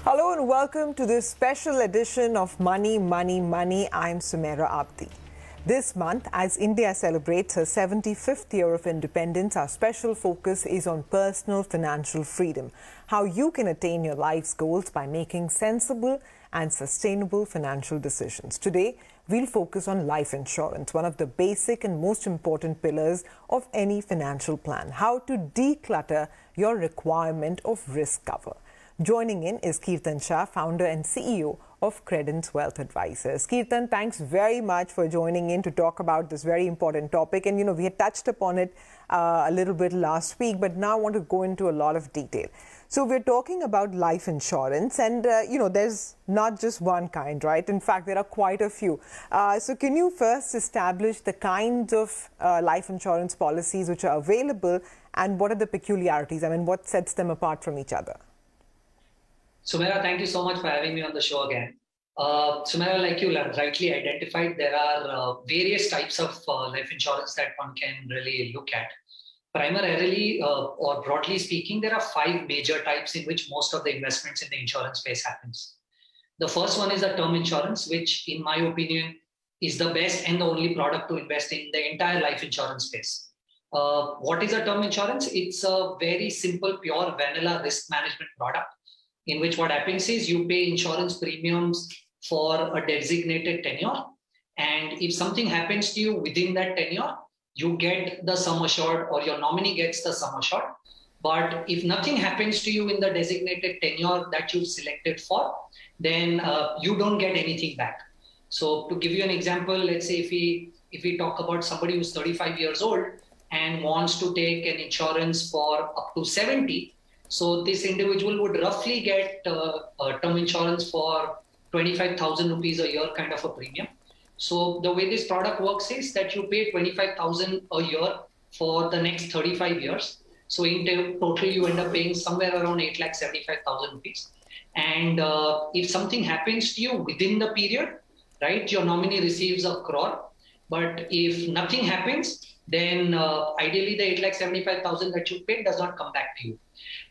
Hello and welcome to this special edition of Money, Money, Money. I'm Sumaira Abdi. This month, as India celebrates her 75th year of independence, our special focus is on personal financial freedom, how you can attain your life's goals by making sensible and sustainable financial decisions. Today, we'll focus on life insurance, one of the basic and most important pillars of any financial plan, how to declutter your requirement of risk cover. Joining in is Kirtan.shah, founder and CEO of Credence Wealth Advisors. Kirtan, thanks very much for joining in to talk about this very important topic. And, we had touched upon it a little bit last week, but now I want to go into a lot of detail. So we're talking about life insurance and, there's not just one kind, right? In fact, there are quite a few. So can you first establish the kinds of life insurance policies which are available and what are the peculiarities? I mean, what sets them apart from each other? Sumaira, thank you so much for having me on the show again. Sumaira, like you rightly identified, there are various types of life insurance that one can really look at. Primarily, or broadly speaking, there are 5 major types in which most of the investments in the insurance space happens. The first one is a term insurance, which in my opinion is the best and the only product to invest in the entire life insurance space. What is a term insurance? It's a very simple, pure vanilla risk management product, in which what happens is you pay insurance premiums for a designated tenure. And if something happens to you within that tenure, you get the sum assured or your nominee gets the sum assured. But if nothing happens to you in the designated tenure that you've selected for, then you don't get anything back. So to give you an example, let's say if we talk about somebody who's 35 years old and wants to take an insurance for up to 70, so this individual would roughly get term insurance for 25,000 rupees a year kind of a premium. So the way this product works is that you pay 25,000 a year for the next 35 years. So in total, you end up paying somewhere around 8,75,000 rupees. And if something happens to you within the period, right, your nominee receives a crore. But if nothing happens, then ideally the 8,75,000 that you paid does not come back to you.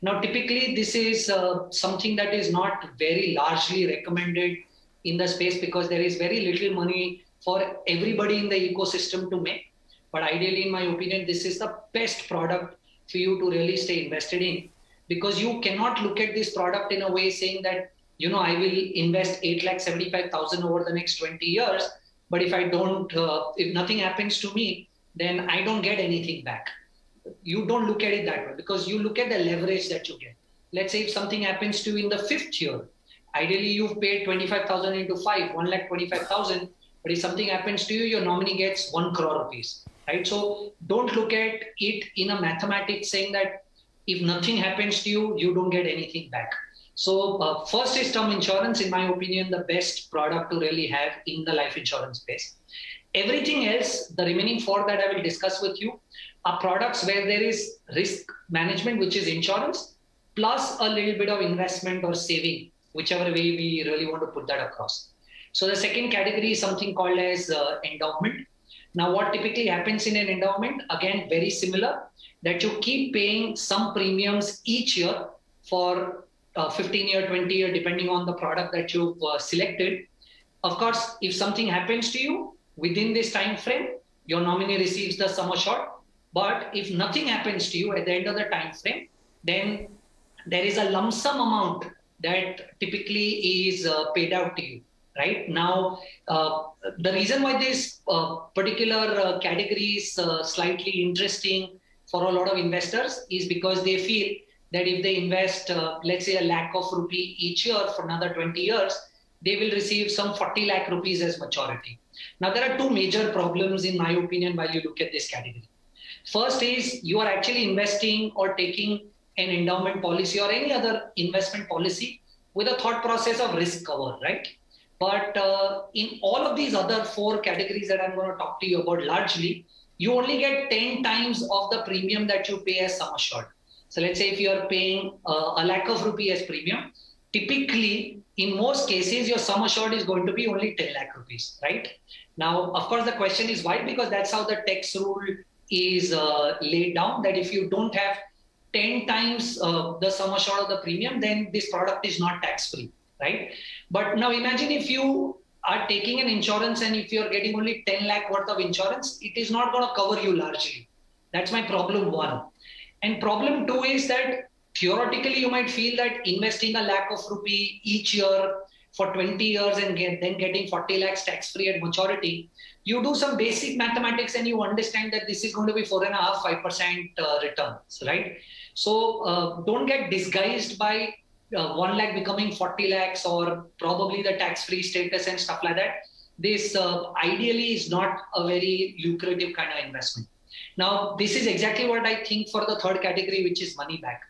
Now, typically, this is something that is not very largely recommended in the space because there is very little money for everybody in the ecosystem to make. But ideally, in my opinion, this is the best product for you to really stay invested in, because you cannot look at this product in a way saying that, I will invest 8,75,000 over the next 20 years. But if I don't, if nothing happens to me, then I don't get anything back. You don't look at it that way because you look at the leverage that you get. Let's say if something happens to you in the 5th year, ideally you've paid 25,000 into 5, 1,25,000. But if something happens to you, your nominee gets 1 crore rupees, right? So don't look at it in a mathematics saying that if nothing happens to you, you don't get anything back. So first is term insurance, in my opinion, the best product to really have in the life insurance space. Everything else, the remaining 4 that I will discuss with you, are products where there is risk management, which is insurance, plus a little bit of investment or saving, whichever way we really want to put that across. So the second category is something called as endowment. Now, what typically happens in an endowment, again, very similar, that you keep paying some premiums each year for 15 year, 20 year, depending on the product that you've selected. Of course, if something happens to you within this time frame, your nominee receives the sum assured. But if nothing happens to you at the end of the time frame, then there is a lump sum amount that typically is paid out to you, right? Now, the reason why this particular category is slightly interesting for a lot of investors is because they feel that if they invest, let's say, 1 lakh of rupee each year for another 20 years, they will receive some 40 lakh rupees as maturity. Now, there are 2 major problems, in my opinion, while you look at this category. First is you are actually investing or taking an endowment policy or any other investment policy with a thought process of risk cover, right? But in all of these other 4 categories that I'm going to talk to you about largely, you only get 10 times of the premium that you pay as sum assured. So let's say if you are paying 1 lakh of rupee as premium, typically in most cases, your sum assured is going to be only 10 lakh rupees, right? Now, of course, the question is why? Because that's how the tax rule is laid down, that if you don't have 10 times the sum assured of the premium, then this product is not tax-free, right? But now imagine if you are taking an insurance and if you're getting only 10 lakh worth of insurance, it is not going to cover you largely. That's my problem one. And problem two is that theoretically you might feel that investing ₹1 lakh each year for 20 years and then getting 40 lakhs tax-free at maturity, you do some basic mathematics and you understand that this is going to be 4.5–5% returns, right? So don't get disguised by 1 lakh becoming 40 lakhs or probably the tax-free status and stuff like that. This ideally is not a very lucrative kind of investment. Now, this is exactly what I think for the third category, which is money back.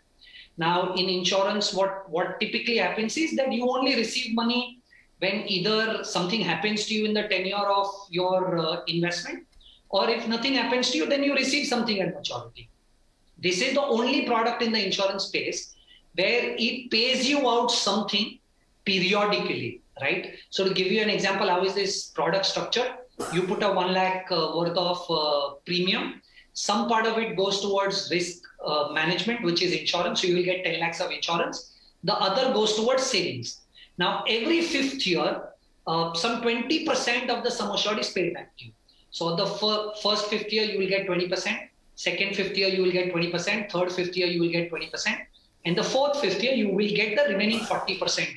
Now, in insurance, what typically happens is that you only receive money when either something happens to you in the tenure of your investment, or if nothing happens to you, then you receive something at maturity. This is the only product in the insurance space where it pays you out something periodically, right? So to give you an example, how is this product structured? You put a 1 lakh worth of premium. Some part of it goes towards risk management, which is insurance. So you will get 10 lakhs of insurance. The other goes towards savings. Now, every fifth year, some 20% of the sum assured is paid back to you. So the first fifth year, you will get 20%. Second fifth year, you will get 20%. Third fifth year, you will get 20%. And the fourth fifth year, you will get the remaining 40%.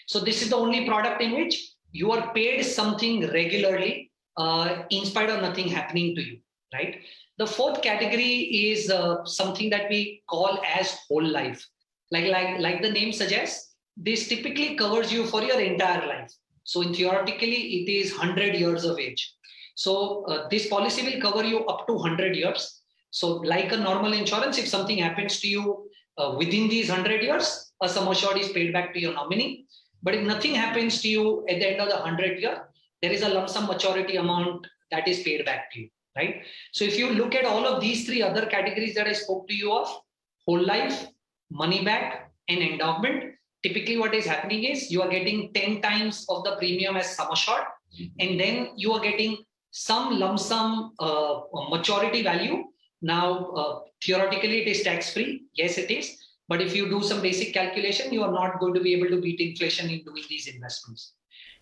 So this is the only product in which you are paid something regularly in spite of nothing happening to you, right? The fourth category is something that we call as whole life. Like the name suggests, this typically covers you for your entire life. So theoretically, it is 100 years of age. So this policy will cover you up to 100 years. So like a normal insurance, if something happens to you within these 100 years, a sum assured is paid back to your nominee. But if nothing happens to you at the end of the 100th year, there is a lump sum maturity amount that is paid back to you, right? So if you look at all of these three other categories that I spoke to you of, whole life, money back, and endowment, typically what is happening is you are getting 10 times of the premium as sum assured, and then you are getting some lump sum maturity value. Now, theoretically, it is tax-free. Yes, it is. But if you do some basic calculation, you are not going to be able to beat inflation in doing these investments.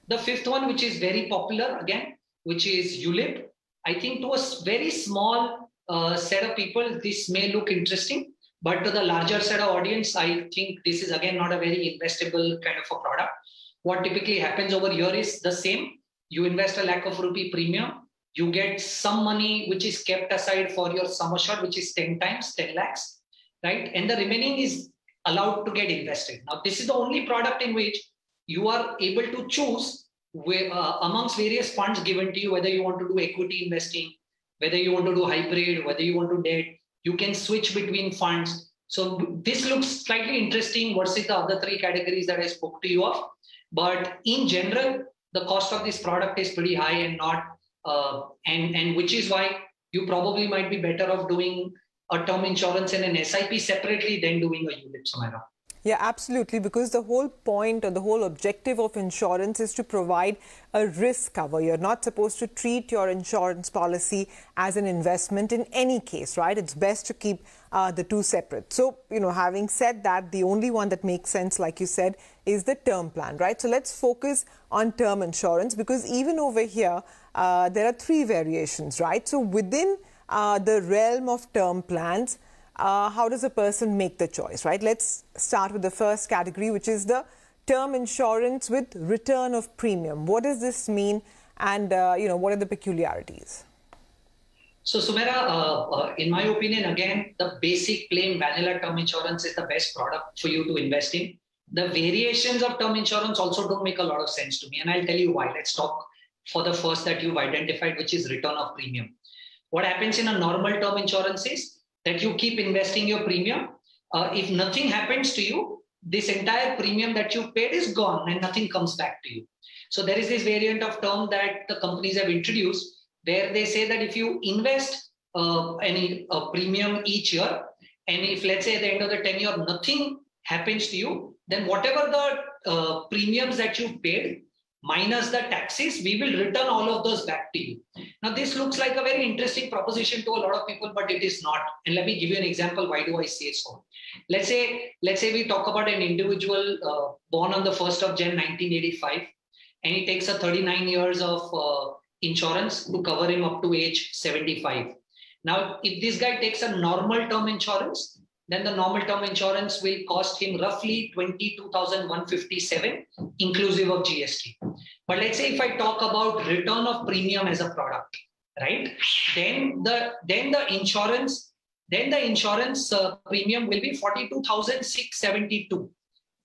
The fifth one, which is very popular again, which is Ulip. I think to a very small set of people, this may look interesting. But to the larger set of audience, I think this is again not a very investable kind of a product. What typically happens over here is the same. You invest ₹1 lakh premium. You get some money which is kept aside for your sum assured, which is 10 times, 10 lakhs, right? And the remaining is allowed to get invested. Now, this is the only product in which you are able to choose amongst various funds given to you, whether you want to do equity investing, whether you want to do hybrid, whether you want to debt. You can switch between funds. So this looks slightly interesting versus the other three categories that I spoke to you of. But in general, the cost of this product is pretty high and not, and which is why you probably might be better off doing a term insurance and an SIP separately than doing a Ulips, Sumaira. Yeah, absolutely, because the whole point or the whole objective of insurance is to provide a risk cover. You're not supposed to treat your insurance policy as an investment in any case, right? It's best to keep the two separate. So, having said that, the only one that makes sense, like you said, is the term plan, right? So let's focus on term insurance, because even over here, there are three variations, right? So within the realm of term plans, how does a person make the choice, right? Let's start with the first category, which is the term insurance with return of premium. What does this mean, and what are the peculiarities? So, Sumaira, in my opinion, again, the basic plain vanilla term insurance is the best product for you to invest in. The variations of term insurance also don't make a lot of sense to me, and I'll tell you why. Let's talk for the first that you've identified, which is return of premium. What happens in a normal term insurance is that you keep investing your premium. If nothing happens to you, this entire premium that you paid is gone and nothing comes back to you. So there is this variant of term that the companies have introduced where they say that if you invest any premium each year, and if let's say at the end of the tenure nothing happens to you, then whatever the premiums that you paid minus the taxes, we will return all of those back to you. Now, this looks like a very interesting proposition to a lot of people, but it is not. And let me give you an example. Why do I say so? Let's say we talk about an individual born on the 1st of Jan 1985, and he takes a 39 years of insurance to cover him up to age 75. Now, if this guy takes a normal term insurance, then the normal term insurance will cost him roughly 22,157, inclusive of GST. But let's say if I talk about return of premium as a product, right? Then the insurance premium will be 42,672,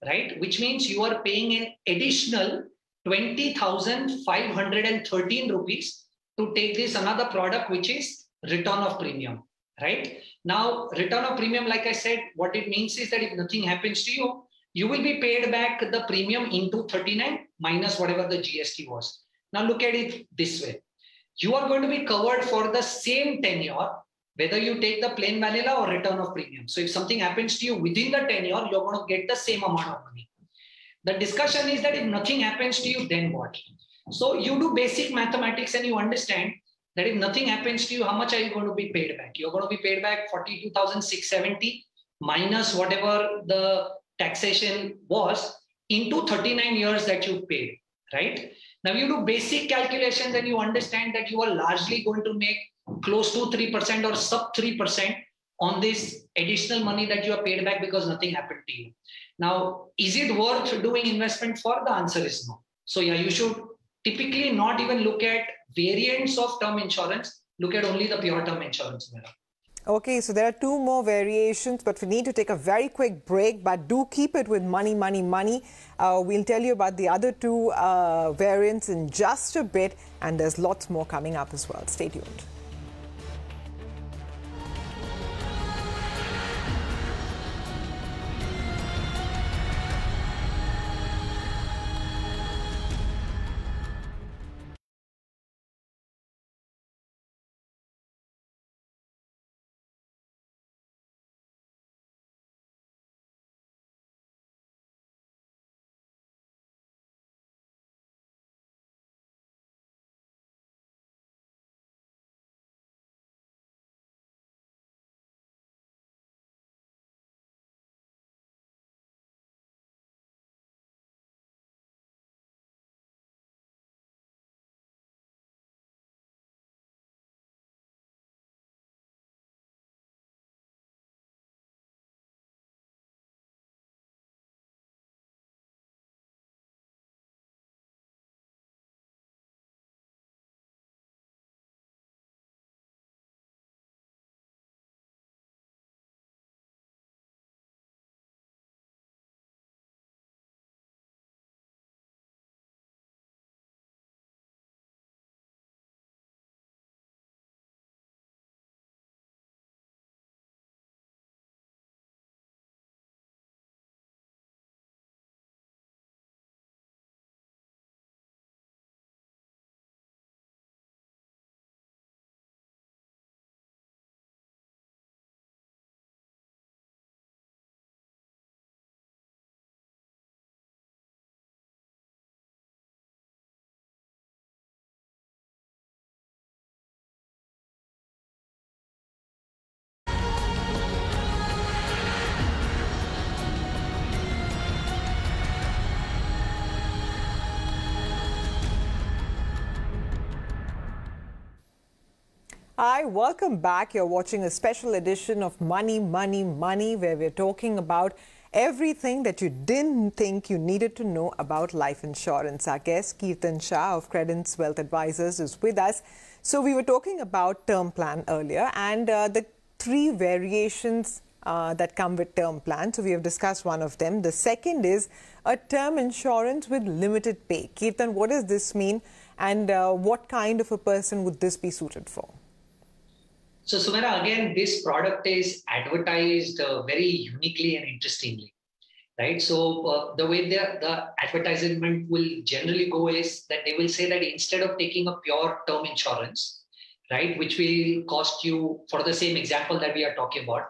right? Which means you are paying an additional 20,513 rupees to take this another product, which is return of premium, right? Now, return of premium, like I said, what it means is that if nothing happens to you, you will be paid back the premium into 39 minus whatever the GST was. Now, look at it this way. You are going to be covered for the same tenure, whether you take the plain vanilla or return of premium. So if something happens to you within the tenure, you're going to get the same amount of money. The discussion is that if nothing happens to you, then what? So you do basic mathematics and you understand that if nothing happens to you, how much are you going to be paid back? You're going to be paid back 42,670 minus whatever the taxation was into 39 years that you paid, right? Now you do basic calculations and you understand that you are largely going to make close to 3% or sub 3% on this additional money that you are paid back because nothing happened to you. Now, is it worth doing investment for? The answer is no. So yeah, you should typically not even look at variants of term insurance, look at only the pure term insurance. Okay, so there are two more variations, but we need to take a very quick break, but do keep it with money, money, money. We'll tell you about the other two variants in just a bit, and there's lots more coming up as well. Stay tuned. Hi, welcome back. You're watching a special edition of Money, Money, Money, where we're talking about everything that you didn't think you needed to know about life insurance. Our guest, Kirtan.shah of Credence Wealth Advisors, is with us. So we were talking about term plan earlier and the three variations that come with term plan. So we have discussed one of them. The second is a term insurance with limited pay. Kirtan, what does this mean and what kind of a person would this be suited for? So Sumera, again, this product is advertised very uniquely and interestingly, right? So the way the advertisement will generally go is that they will say that instead of taking a pure term insurance, right, which will cost you, for the same example that we are talking about,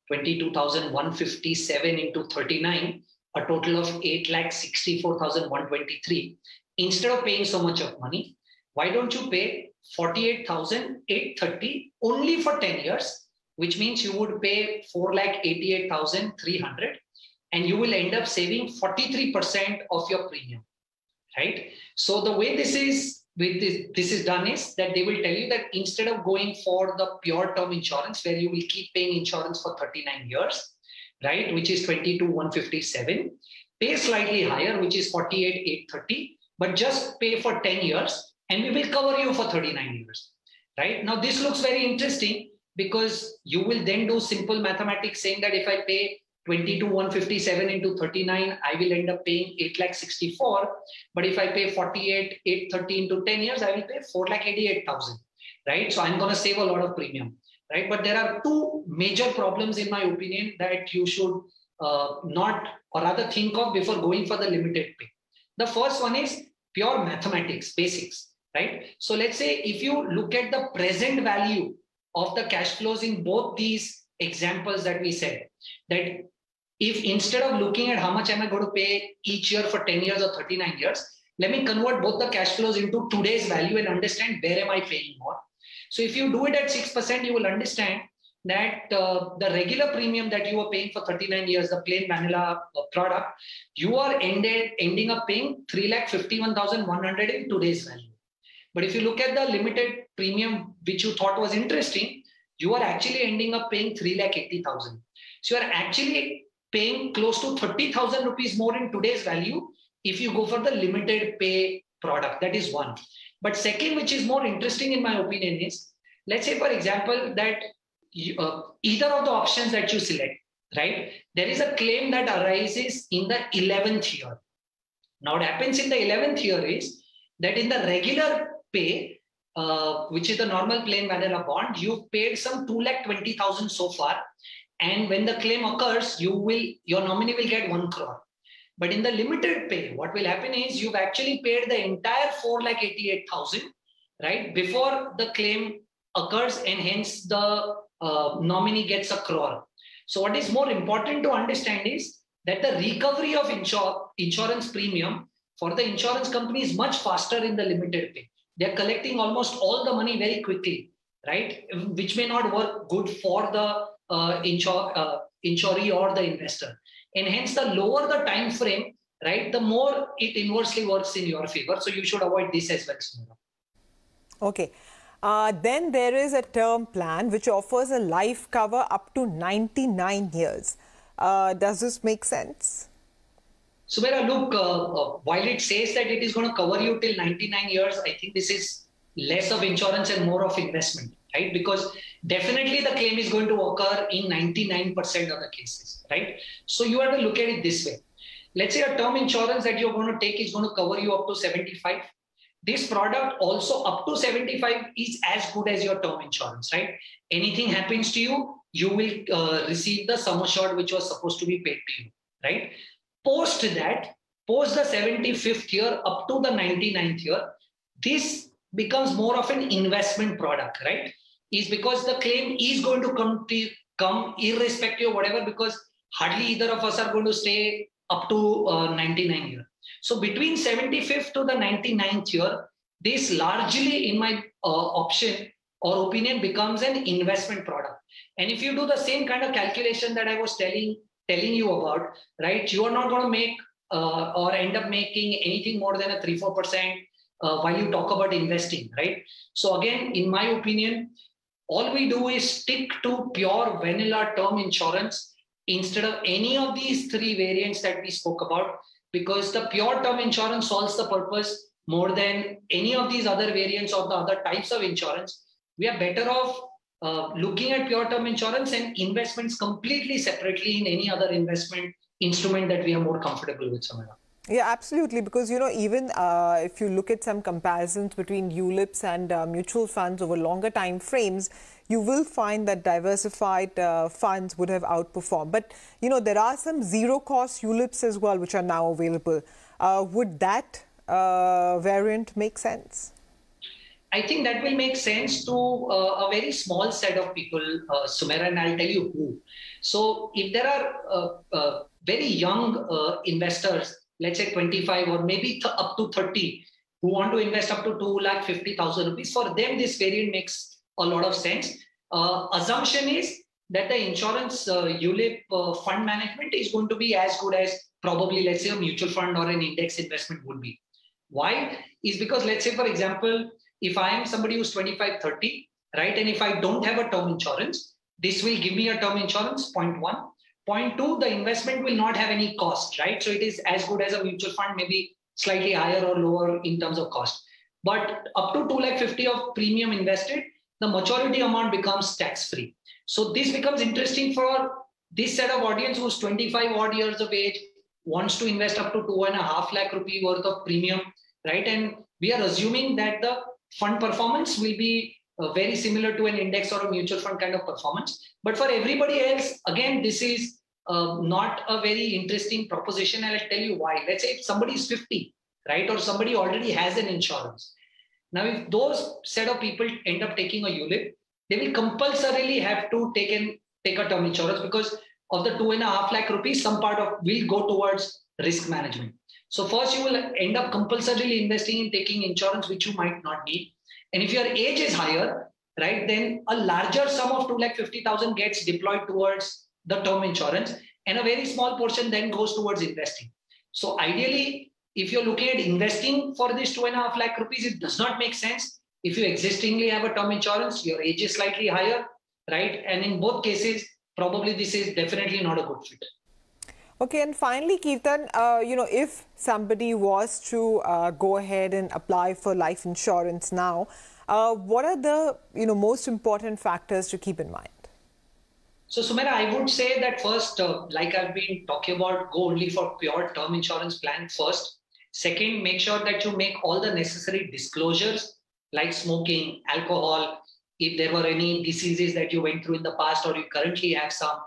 22,157 into 39, a total of 8,64,123. Instead of paying so much of money, why don't you pay 48,830 only for 10 years, which means you would pay 4,88,300 and you will end up saving 43% of your premium, right? So the way this is done is that they will tell you that instead of going for the pure term insurance where you will keep paying insurance for 39 years, right, which is 22,157, pay slightly higher, which is 48,830, but just pay for 10 years and we will cover you for 39 years, right? Now, this looks very interesting because you will then do simple mathematics saying that if I pay 22,157 into 39, I will end up paying 8,64,000. But if I pay 48,830 into 10 years, I will pay 4,88,000, right? So I'm going to save a lot of premium, right? But there are two major problems, in my opinion, that you should not, or rather think of before going for the limited pay. The first one is pure mathematics, basics, right? So let's say if you look at the present value of the cash flows in both these examples that we said, that if instead of looking at how much am I going to pay each year for 10 years or 39 years, let me convert both the cash flows into today's value and understand where am I paying more. So if you do it at 6%, you will understand that the regular premium that you are paying for 39 years, the plain vanilla product, you are ending up paying 3,51,100 in today's value. But if you look at the limited premium, which you thought was interesting, you are actually ending up paying 3,80,000. So you are actually paying close to 30,000 rupees more in today's value if you go for the limited pay product. That is one. But second, which is more interesting in my opinion is, let's say, for example, that either of the options that you select, right, there is a claim that arises in the 11th year. Now, what happens in the 11th year is that in the regular pay, which is the normal plain vanilla bond, you've paid some 2,20,000 so far. And when the claim occurs, your nominee will get 1 crore. But in the limited pay, what will happen is you've actually paid the entire 4,88,000, right, before the claim occurs, and hence the nominee gets 1 crore. So what is more important to understand is that the recovery of insurance premium for the insurance company is much faster in the limited pay. They're collecting almost all the money very quickly, right, which may not work good for the insuree or the investor. And hence, the lower the time frame, right, the more it inversely works in your favor. So you should avoid this as well, Sumera. Okay. Then there is a term plan which offers a life cover up to 99 years. Does this make sense? Sumera, look, while it says that it is going to cover you till 99 years, I think this is less of insurance and more of investment, right? Because definitely the claim is going to occur in 99% of the cases, right? So you have to look at it this way. Let's say a term insurance that you're going to take is going to cover you up to 75. This product also up to 75 is as good as your term insurance, right? Anything happens to you, you will receive the sum assured which was supposed to be paid to you, right? Post that, post the 75th year up to the 99th year, this becomes more of an investment product, right? Is because the claim is going to come irrespective of whatever, because hardly either of us are going to stay up to 99 years. So between 75th to the 99th year, this largely, in my option or opinion, becomes an investment product. And if you do the same kind of calculation that I was telling you about, right, you are not going to make or end up making anything more than a 3-4% while you talk about investing, right? So again, in my opinion, all we do is stick to pure vanilla term insurance instead of any of these three variants that we spoke about, because the pure term insurance solves the purpose more than any of these other variants of the other types of insurance. We are better off looking at pure term insurance and investments completely separately in any other investment instrument that we are more comfortable with, Samira. Yeah, absolutely. Because, you know, even if you look at some comparisons between Ulips and mutual funds over longer time frames, you will find that diversified funds would have outperformed. But, you know, there are some zero-cost Ulips as well, which are now available. Would that variant make sense? I think that will make sense to a very small set of people, Sumera, and I'll tell you who. So if there are very young investors, let's say 25 or maybe up to 30, who want to invest up to 2,50,000 rupees, for them, this variant makes a lot of sense. Assumption is that the insurance ULIP fund management is going to be as good as probably, let's say, a mutual fund or an index investment would be. Why? Is because, let's say, for example, if I am somebody who's 25, 30, right, and if I don't have a term insurance, this will give me a term insurance, point one. Point two, the investment will not have any cost, right? So it is as good as a mutual fund, maybe slightly higher or lower in terms of cost. But up to 2,50,000 of premium invested, the maturity amount becomes tax-free. So this becomes interesting for this set of audience who's 25 odd years of age, wants to invest up to 2.5 lakh rupee worth of premium, right? And we are assuming that the fund performance will be very similar to an index or a mutual fund kind of performance. But for everybody else, again, this is not a very interesting proposition. And I'll tell you why. Let's say if somebody is 50, right? Or somebody already has an insurance. Now, if those set of people end up taking a ULIP, they will compulsorily have to take a term insurance, because of the 2.5 lakh rupees, some part of will go towards risk management. So first, you will end up compulsorily investing in taking insurance, which you might not need. And if your age is higher, right, then a larger sum of 2,50,000 gets deployed towards the term insurance, and a very small portion then goes towards investing. So ideally, if you're looking at investing for this 2.5 lakh rupees, it does not make sense. If you existingly have a term insurance, your age is slightly higher, right? And in both cases, probably this is definitely not a good fit. Okay, and finally, Kirtan, if somebody was to go ahead and apply for life insurance now, what are the most important factors to keep in mind? So, Sumaira, I would say that first, like I've been talking about, go only for pure term insurance plan first. Second, make sure that you make all the necessary disclosures like smoking, alcohol, if there were any diseases that you went through in the past or you currently have some.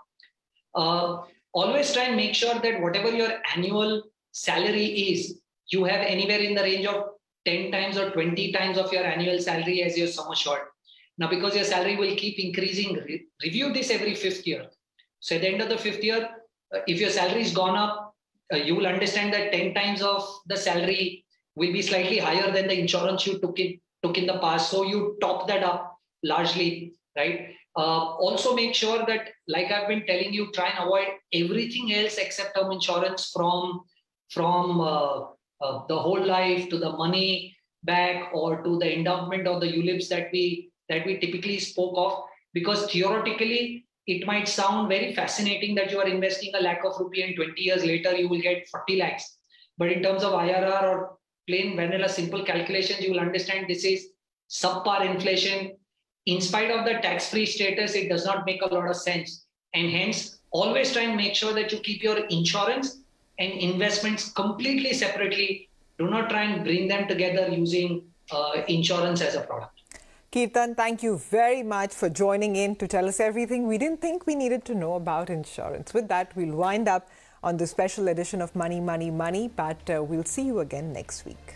Always try and make sure that whatever your annual salary is, you have anywhere in the range of 10 times or 20 times of your annual salary as your sum assured. Now, because your salary will keep increasing, review this every 5th year. So at the end of the 5th year, if your salary is gone up, you will understand that 10 times of the salary will be slightly higher than the insurance you took in the past. So you top that up largely, right? Also make sure that, like I've been telling you, try and avoid everything else except term insurance, from the whole life to the money back or to the endowment or the ULIPs that we typically spoke of, because theoretically it might sound very fascinating that you are investing a lakh of rupee and 20 years later you will get 40 lakhs. But in terms of IRR or plain vanilla simple calculations, you will understand this is subpar inflation. In spite of the tax-free status, it does not make a lot of sense. And hence, always try and make sure that you keep your insurance and investments completely separately. Do not try and bring them together using insurance as a product. Kirtan, thank you very much for joining in to tell us everything we didn't think we needed to know about insurance. With that, we'll wind up on the special edition of Money, Money, Money, but we'll see you again next week.